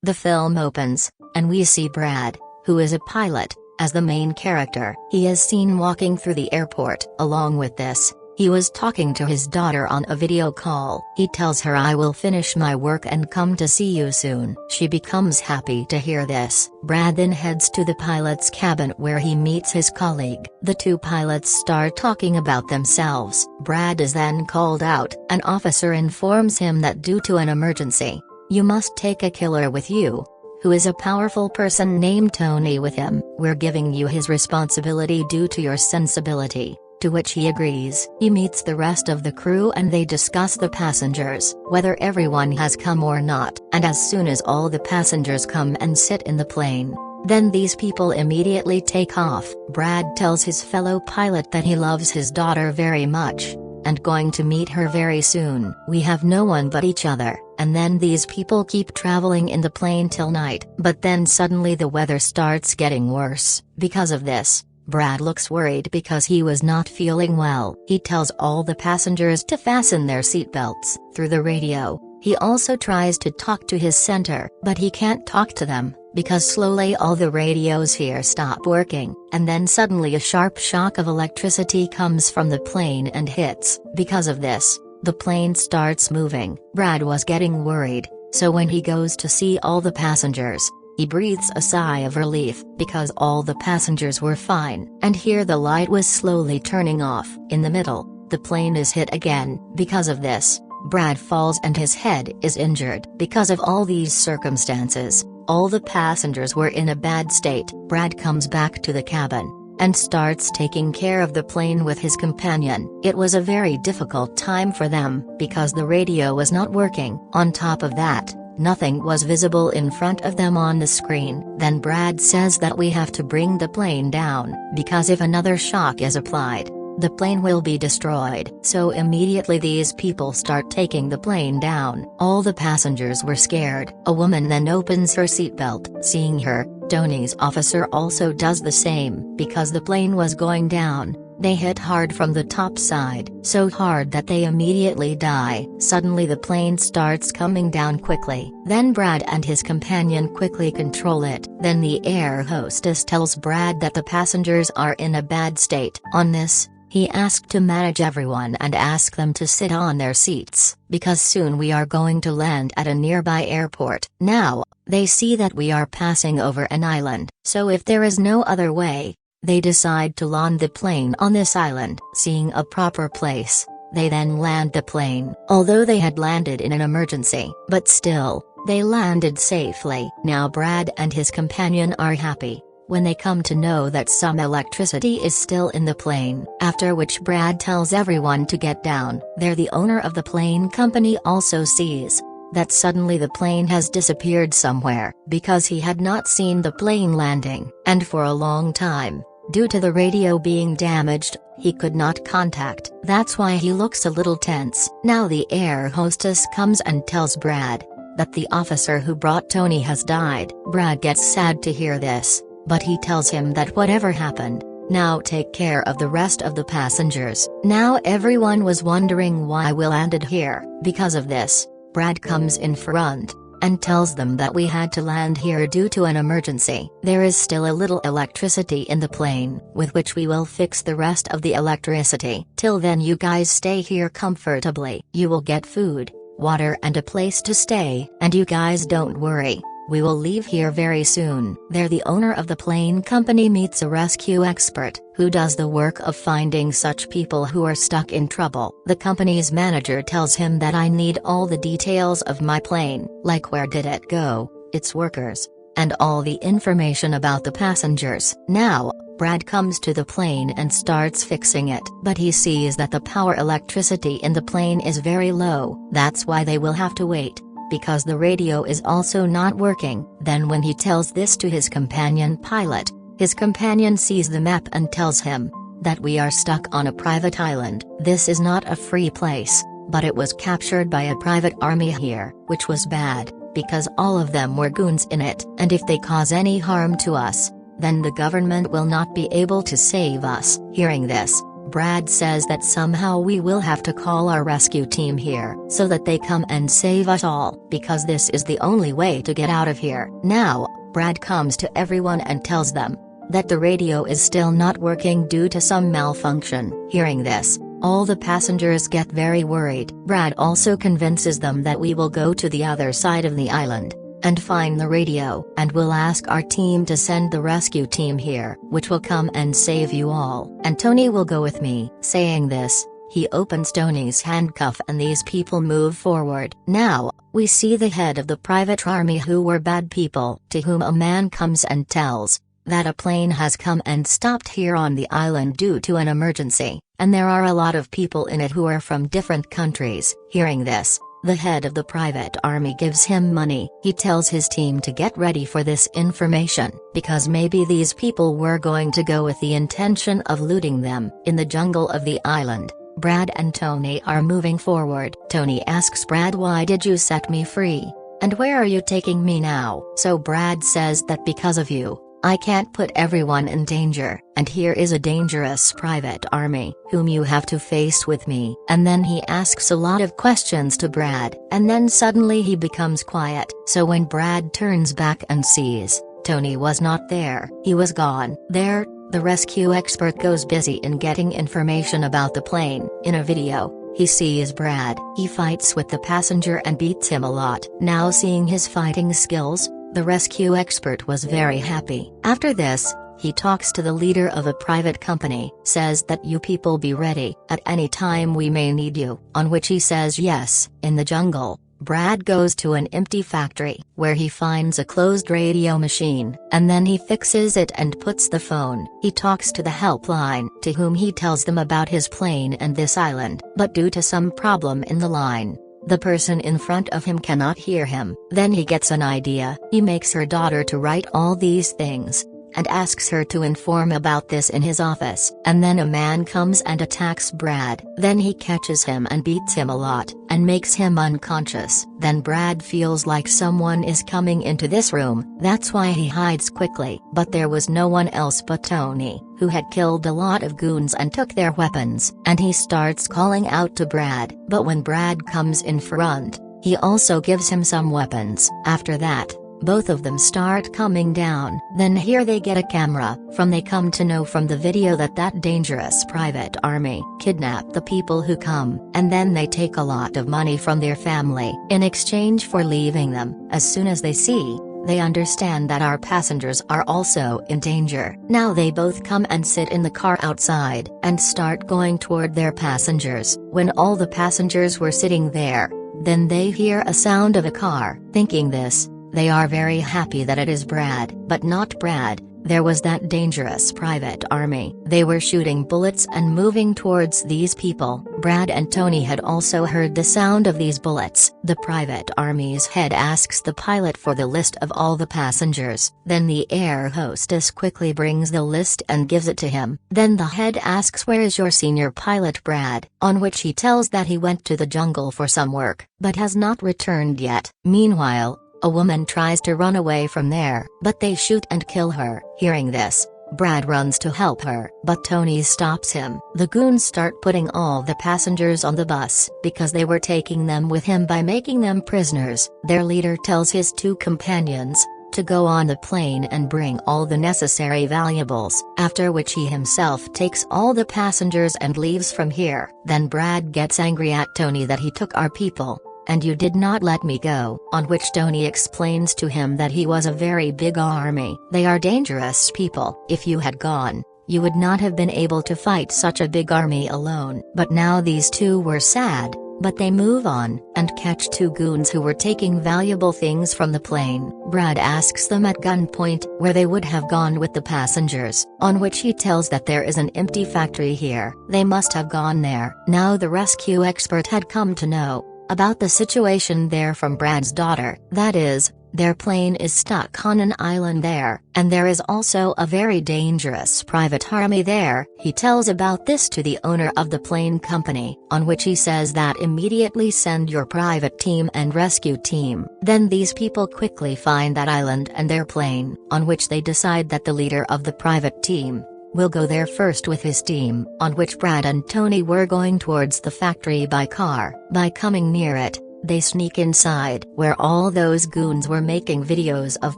The film opens, and we see Brad, who is a pilot, as the main character. He is seen walking through the airport. Along with this, he was talking to his daughter on a video call. He tells her, "I will finish my work and come to see you soon." She becomes happy to hear this. Brad then heads to the pilot's cabin where he meets his colleague. The two pilots start talking about themselves. Brad is then called out. An officer informs him that due to an emergency, you must take a killer with you, who is a powerful person named Tony, with him. "We're giving you his responsibility due to your sensibility." To which he agrees. He meets the rest of the crew and they discuss the passengers, whether everyone has come or not. And as soon as all the passengers come and sit in the plane, then these people immediately take off. Brad tells his fellow pilot that he loves his daughter very much, and going to meet her very soon. "We have no one but each other." And then these people keep traveling in the plane till night. But then suddenly the weather starts getting worse. Because of this, Brad looks worried because he was not feeling well. He tells all the passengers to fasten their seatbelts. Through the radio, he also tries to talk to his center, but he can't talk to them, because slowly all the radios here stop working. And then suddenly a sharp shock of electricity comes from the plane and hits. Because of this, the plane starts moving. Brad was getting worried, so when he goes to see all the passengers, he breathes a sigh of relief, because all the passengers were fine. And here the light was slowly turning off. In the middle, the plane is hit again. Because of this, Brad falls and his head is injured. Because of all these circumstances, all the passengers were in a bad state. Brad comes back to the cabin, and starts taking care of the plane with his companion. It was a very difficult time for them, because the radio was not working. On top of that, nothing was visible in front of them on the screen. Then Brad says that we have to bring the plane down, because if another shock is applied, the plane will be destroyed. So immediately these people start taking the plane down. All the passengers were scared. A woman then opens her seatbelt. Seeing her, Tony's officer also does the same. Because the plane was going down, they hit hard from the top side, so hard that they immediately die. Suddenly the plane starts coming down quickly. Then Brad and his companion quickly control it. Then the air hostess tells Brad that the passengers are in a bad state. On this, he asked to manage everyone and ask them to sit on their seats, because soon we are going to land at a nearby airport. Now, they see that we are passing over an island, so if there is no other way, they decide to land the plane on this island. Seeing a proper place, they then land the plane. Although they had landed in an emergency, but still, they landed safely. Now Brad and his companion are happy when they come to know that some electricity is still in the plane. After which Brad tells everyone to get down. There the owner of the plane company also sees that suddenly the plane has disappeared somewhere, because he had not seen the plane landing, and for a long time, due to the radio being damaged, he could not contact. That's why he looks a little tense. Now the air hostess comes and tells Brad that the officer who brought Tony has died. Brad gets sad to hear this, but he tells him that whatever happened, now take care of the rest of the passengers. Now everyone was wondering why we landed here. Because of this, Brad comes in front and tells them that we had to land here due to an emergency. There is still a little electricity in the plane, with which we will fix the rest of the electricity. Till then you guys stay here comfortably. You will get food, water and a place to stay, and you guys don't worry. We will leave here very soon. There the owner of the plane company meets a rescue expert, who does the work of finding such people who are stuck in trouble. The company's manager tells him that I need all the details of my plane, like where did it go, its workers, and all the information about the passengers. Now, Brad comes to the plane and starts fixing it. But he sees that the power electricity in the plane is very low. That's why they will have to wait, because the radio is also not working. Then when he tells this to his companion pilot, his companion sees the map and tells him that we are stuck on a private island. This is not a free place, but it was captured by a private army here, which was bad, because all of them were goons in it. And if they cause any harm to us, then the government will not be able to save us. Hearing this, Brad says that somehow we will have to call our rescue team here so that they come and save us all, because this is the only way to get out of here. Now, Brad comes to everyone and tells them that the radio is still not working due to some malfunction. Hearing this, all the passengers get very worried. Brad also convinces them that we will go to the other side of the island and find the radio, and we'll ask our team to send the rescue team here, which will come and save you all. And Tony will go with me. Saying this, he opens Tony's handcuff and these people move forward. Now, we see the head of the private army who were bad people, to whom a man comes and tells that a plane has come and stopped here on the island due to an emergency, and there are a lot of people in it who are from different countries. Hearing this, the head of the private army gives him money. He tells his team to get ready for this information, because maybe these people were going to go with the intention of looting them. In the jungle of the island, Brad and Tony are moving forward. Tony asks Brad, "Why did you set me free? And where are you taking me now?" So Brad says that because of you, I can't put everyone in danger, and here is a dangerous private army, whom you have to face with me. And then he asks a lot of questions to Brad, and then suddenly he becomes quiet. So when Brad turns back and sees Tony was not there, he was gone. There, the rescue expert goes busy in getting information about the plane. In a video, he sees Brad. He fights with the passenger and beats him a lot. Now seeing his fighting skills, the rescue expert was very happy. After this, he talks to the leader of a private company, says that you people be ready, at any time we may need you, on which he says yes. In the jungle, Brad goes to an empty factory, where he finds a closed radio machine, and then he fixes it and puts the phone. He talks to the helpline, to whom he tells them about his plane and this island, but due to some problem in the line, the person in front of him cannot hear him. Then he gets an idea. He makes her daughter to write all these things, and asks her to inform about this in his office. And then a man comes and attacks Brad. Then he catches him and beats him a lot, and makes him unconscious. Then Brad feels like someone is coming into this room. That's why he hides quickly. But there was no one else but Tony, who had killed a lot of goons and took their weapons. And he starts calling out to Brad, but when Brad comes in front, he also gives him some weapons. After that, both of them start coming down. Then here they get a camera, from they come to know from the video that that dangerous private army kidnap the people who come, and then they take a lot of money from their family in exchange for leaving them. As soon as they understand that our passengers are also in danger. Now they both come and sit in the car outside, and start going toward their passengers. When all the passengers were sitting there, then they hear a sound of a car. Thinking this, they are very happy that it is Brad, but not Brad. There was that dangerous private army. They were shooting bullets and moving towards these people. Brad and Tony had also heard the sound of these bullets. The private army's head asks the pilot for the list of all the passengers. Then the air hostess quickly brings the list and gives it to him. Then the head asks, "Where is your senior pilot Brad?" On which he tells that he went to the jungle for some work, but has not returned yet. Meanwhile, a woman tries to run away from there, but they shoot and kill her. Hearing this, Brad runs to help her, but Tony stops him. The goons start putting all the passengers on the bus, because they were taking them with him by making them prisoners. Their leader tells his two companions to go on the plane and bring all the necessary valuables, after which he himself takes all the passengers and leaves from here. Then Brad gets angry at Tony that he took our people, and you did not let me go. On which Tony explains to him that he was a very big army. They are dangerous people. If you had gone, you would not have been able to fight such a big army alone. But now these two were sad, but they move on, and catch two goons who were taking valuable things from the plane. Brad asks them at gunpoint where they would have gone with the passengers, on which he tells that there is an empty factory here. They must have gone there. Now the rescue expert had come to know about the situation there from Brad's daughter. That is, their plane is stuck on an island there, and there is also a very dangerous private army there. He tells about this to the owner of the plane company, on which he says that immediately send your private team and rescue team. Then these people quickly find that island and their plane, on which they decide that the leader of the private team will go there first with his team, on which Brad and Tony were going towards the factory by car. By coming near it, they sneak inside, where all those goons were making videos of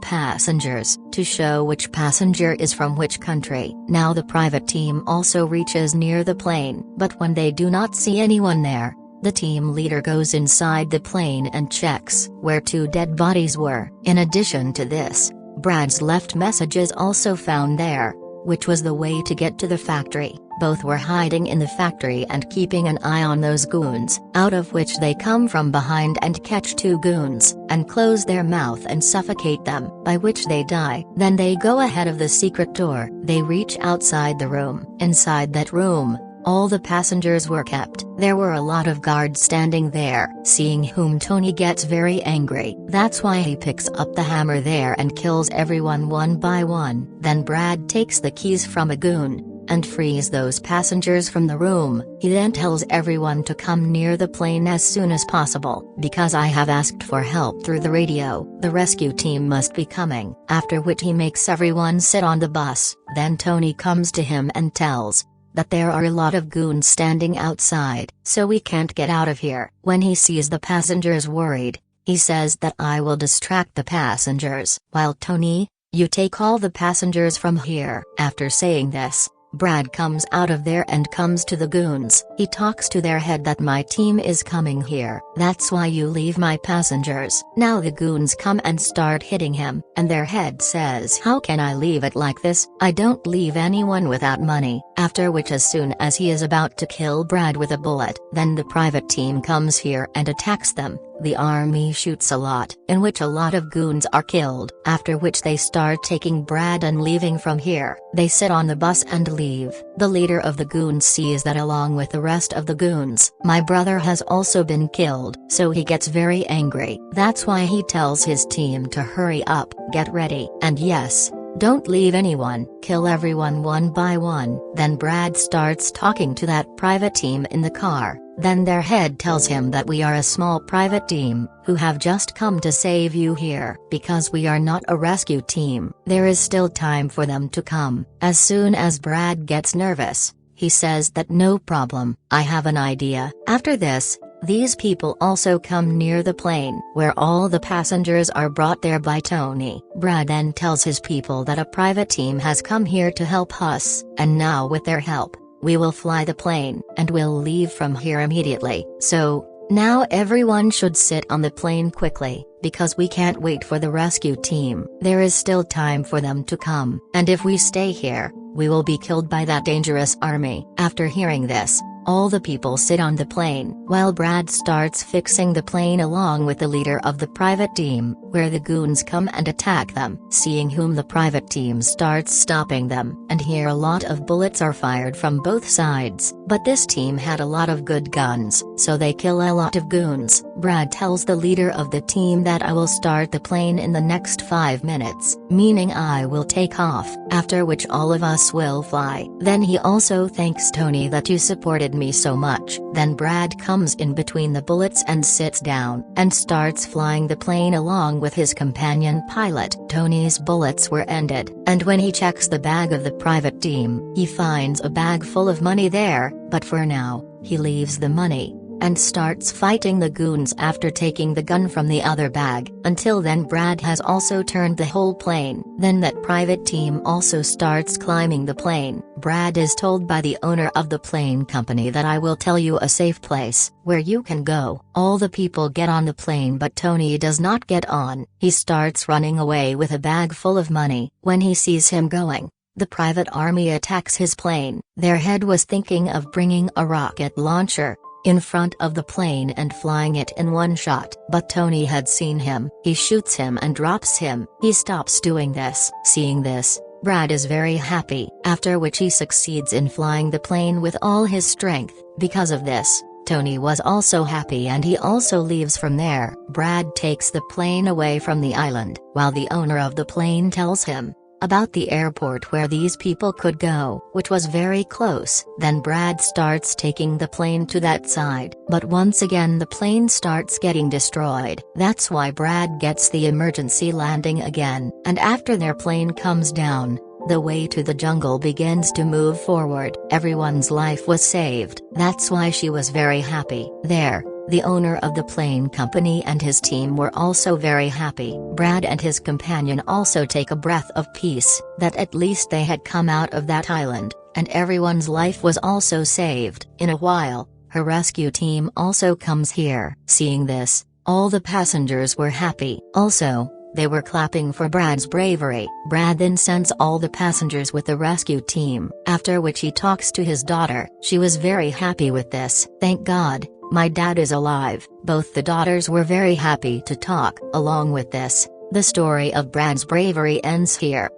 passengers, to show which passenger is from which country. Now the private team also reaches near the plane, but when they do not see anyone there, the team leader goes inside the plane and checks where 2 dead bodies were. In addition to this, Brad's left messages also found there, which was the way to get to the factory. Both were hiding in the factory and keeping an eye on those goons, out of which they come from behind and catch 2 goons, and close their mouth and suffocate them, by which they die. Then they go ahead of the secret door. They reach outside the room. Inside that room, all the passengers were kept. There were a lot of guards standing there, seeing whom Tony gets very angry. That's why he picks up the hammer there and kills everyone one by one. Then Brad takes the keys from a goon, and frees those passengers from the room. He then tells everyone to come near the plane as soon as possible, because I have asked for help through the radio. The rescue team must be coming. After which he makes everyone sit on the bus. Then Tony comes to him and tells that there are a lot of goons standing outside, so we can't get out of here. When he sees the passengers worried, he says that I will distract the passengers. While Tony, you take all the passengers from here. After saying this, Brad comes out of there and comes to the goons. He talks to their head that my team is coming here. That's why you leave my passengers. Now the goons come and start hitting him, and their head says, how can I leave it like this? I don't leave anyone without money. After which, as soon as he is about to kill Brad with a bullet, then the private team comes here and attacks them. The army shoots a lot, in which a lot of goons are killed. After which they start taking Brad and leaving from here. They sit on the bus and leave. The leader of the goons sees that along with the rest of the goons, my brother has also been killed, so he gets very angry. That's why he tells his team to hurry up, get ready, and yes, don't leave anyone, kill everyone one by one. Then Brad starts talking to that private team in the car. Then their head tells him that we are a small private team, who have just come to save you here. Because we are not a rescue team, there is still time for them to come. As soon as Brad gets nervous, he says that no problem, I have an idea. After this, these people also come near the plane, where all the passengers are brought there by Tony. Brad then tells his people that a private team has come here to help us, and now with their help, we will fly the plane, and will leave from here immediately. So, now everyone should sit on the plane quickly, because we can't wait for the rescue team. There is still time for them to come, and if we stay here, we will be killed by that dangerous army. After hearing this, all the people sit on the plane, while Brad starts fixing the plane along with the leader of the private team, where the goons come and attack them. Seeing whom, the private team starts stopping them, and here a lot of bullets are fired from both sides. But this team had a lot of good guns, so they kill a lot of goons. Brad tells the leader of the team that I will start the plane in the next 5 minutes, meaning I will take off, after which all of us will fly. Then he also thanks Tony that you supported me so much. Then Brad comes in between the bullets and sits down, and starts flying the plane along with his companion pilot. Tony's bullets were ended, and when he checks the bag of the private team, he finds a bag full of money there, but for now, he leaves the money, and starts fighting the goons after taking the gun from the other bag. Until then Brad has also turned the whole plane. Then that private team also starts climbing the plane. Brad is told by the owner of the plane company that I will tell you a safe place, where you can go. All the people get on the plane, but Tony does not get on. He starts running away with a bag full of money. When he sees him going, the private army attacks his plane. Their head was thinking of bringing a rocket launcher in front of the plane and flying it in one shot. But Tony had seen him. He shoots him and drops him. He stops doing this. Seeing this, Brad is very happy, after which he succeeds in flying the plane with all his strength. Because of this, Tony was also happy and he also leaves from there. Brad takes the plane away from the island, while the owner of the plane tells him about the airport where these people could go, which was very close. Then Brad starts taking the plane to that side, but once again the plane starts getting destroyed. That's why Brad gets the emergency landing again, and after their plane comes down, The way to the jungle begins to move forward. Everyone's life was saved. That's why she was very happy. There, the owner of the plane company and his team were also very happy. Brad and his companion also take a breath of peace, that at least they had come out of that island, and everyone's life was also saved. In a while, her rescue team also comes here. Seeing this, all the passengers were happy. Also, they were clapping for Brad's bravery. Brad then sends all the passengers with the rescue team, after which he talks to his daughter. She was very happy with this. Thank God, my dad is alive. Both the daughters were very happy to talk. Along with this, the story of Brad's bravery ends here.